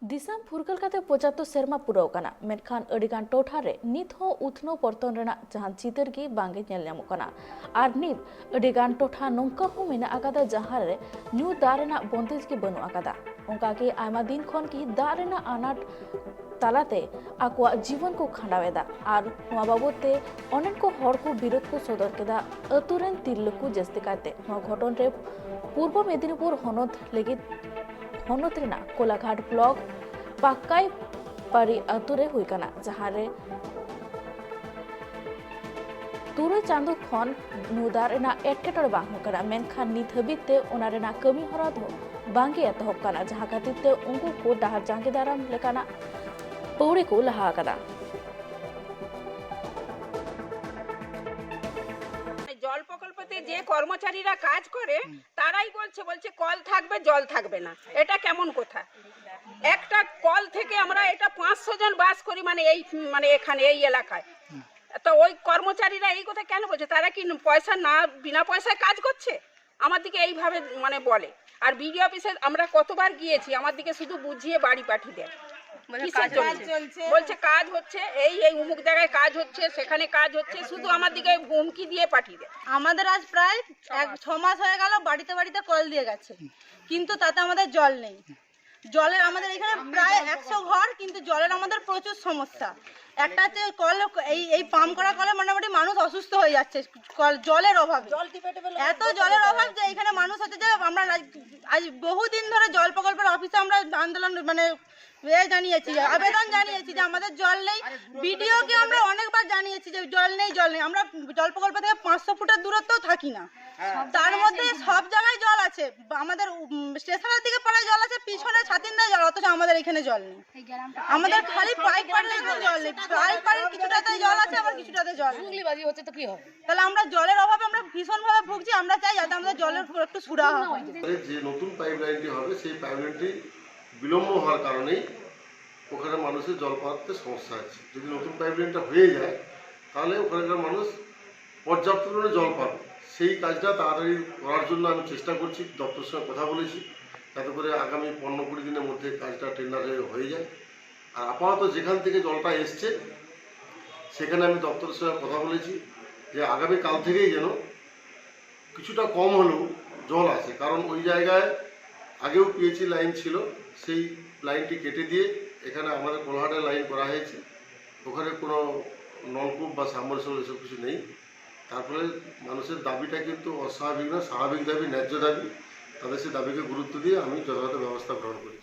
दिसम फुरगल काते 75 सेरमा पुराव कना मेनखान अडिगान टोठारे नित हो उथनो परतन रेना जहां चितर गी बांगे नेल ᱧᱟᱢᱚᱜ कना आर नित अडिगान टोठा नोंका हो मेना आकादा जहां रे न्यू दारेना बंदेज की बनु आकादा ओंका के आयमा दिन खन की दारेना आनाट तालाते आकुआ जीवन को खंडावेदा आर नोआ बाबते अनेक को हर को विरोध को सदर केदा अतुरेन तिरलकु जस्ती काते नोआ घटन रे पूर्व मेदिनीपुर हनत लेगित हनत रेना कोलाघाट ब्लॉक पाकाई पारी अतुरे हुई कना जहां रे तुरे चांदो खन नुदार रेना एटकेटोड़ बांग कना मेनखान नित हबिते ओना रेना कमी हरा दो बांगे एतहब कना जहां खातिर ते उनको को डाहर जांगे दाराम लेकाना पौड़ी को लहा कदा জল প্রকল্পতে যে কর্মচারীরা কাজ করে তারাই বলছে কল থাকবে জল থাকবে না। এটা কেমন কথা? একটা কল থেকে আমরা এটা 500 জন বাস করি মানে এখানে এই এলাকায়। তো ওই কর্মচারীরা এই কথা কেন বলছে? তারা কি পয়সা না বিনা পয়সায় কাজ করছে? আমার দিকে এইভাবে বলে। আর বিডিও অফিসে আমরা কতবার গিয়েছি, আমার দিকে শুধু বুঝিয়ে বাড়ি পাঠিয়ে দেয়। বলছে কাজ হচ্ছে, এই উমুক জায়গায় কাজ হচ্ছে, সেখানে কাজ হচ্ছে, শুধু আমার দিকে হুমকি দিয়ে পাঠিয়ে দেয়। আমাদের আজ প্রায় 6 মাস হয়ে গেল বাড়িতে বাড়িতে কল দিয়ে গেছে, কিন্তু তাতে আমাদের জল নেই। জলের আমাদের এখানে প্রায় 100 ঘর, কিন্তু জলের আমাদের প্রচুর সমস্যা। একটা হচ্ছে কল এই পাম্প করা কলে মোটামুটি মানুষ অসুস্থ হয়ে যাচ্ছে জলের অভাবে। এত জলের অভাব যে এখানে মানুষ হচ্ছে যে আমরা আজ বহুদিন ধরে জল প্রকল্পের অফিসে আমরা আন্দোলন জানিয়েছি, আবেদন জানিয়েছি যে আমাদের জল নেই। বিডিওকে আমরা অনেকবার জানিয়েছি যে জল নেই। আমরা জল প্রকল্প থেকে 500 ফুটের দূরত্বেও থাকি না, তার মধ্যে সব জায়গায় জল আছে। আমাদের স্টেশনের দিকে পাড়ায় জল আছে, পিছনে ছাতিনদায় জল, অথচ আমাদের এখানে জল নেই। আমাদের খালি পাইপ পাড়ে জল নেই, পাইপ পাড়ে কিছুটাতে জল আছে, আবার কিছুটাতে জল নেই। হচ্ছে তো কি হবে? তাহলে আমরা জলের অভাবে আমরা ভীষণভাবে ভুগছি। আমরা চাই যাতে আমাদের জলের একটু সুরাহা হয়। যে নতুন পাইপ লাইনটি হবে সেই পাইপ লাইনটি বিলম্ব হওয়ার কারণেই ওখানে মানুষের জল পাওয়াতে সমস্যা আছে। যদি নতুন পাইপ লাইনটা হয়ে যায় তাহলে ওখানকার মানুষ পর্যাপ্ত পরিমাণে জল পাবে। সেই কাজটা তাড়াতাড়ি করার জন্য আমি চেষ্টা করছি, দপ্তরের সঙ্গে কথা বলেছি যাতে করে আগামী 15-20 দিনের মধ্যে কাজটা টেন্ডার হয়ে যায়। আর আপাতত যেখান থেকে জলটা এসছে সেখানে আমি দপ্তরের সঙ্গে কথা বলেছি যে আগামী কাল থেকেই যেন কিছুটা কম হলেও জল আসে, কারণ ওই জায়গায় আগেও পিএইচই লাইন ছিল, সেই লাইনটি কেটে দিয়ে এখানে আমাদের কোলাঘাটের লাইন করা হয়েছে। ওখানে কোনো নলকূপ বা সাবমার্সিবল এসব কিছু নেই। তারপরে মানুষের দাবিটা কিন্তু অস্বাভাবিক না, স্বাভাবিক দাবি, ন্যায্য দাবি। তাদের সেই দাবিকে গুরুত্ব দিয়ে আমি যথাযথ ব্যবস্থা গ্রহণ করি।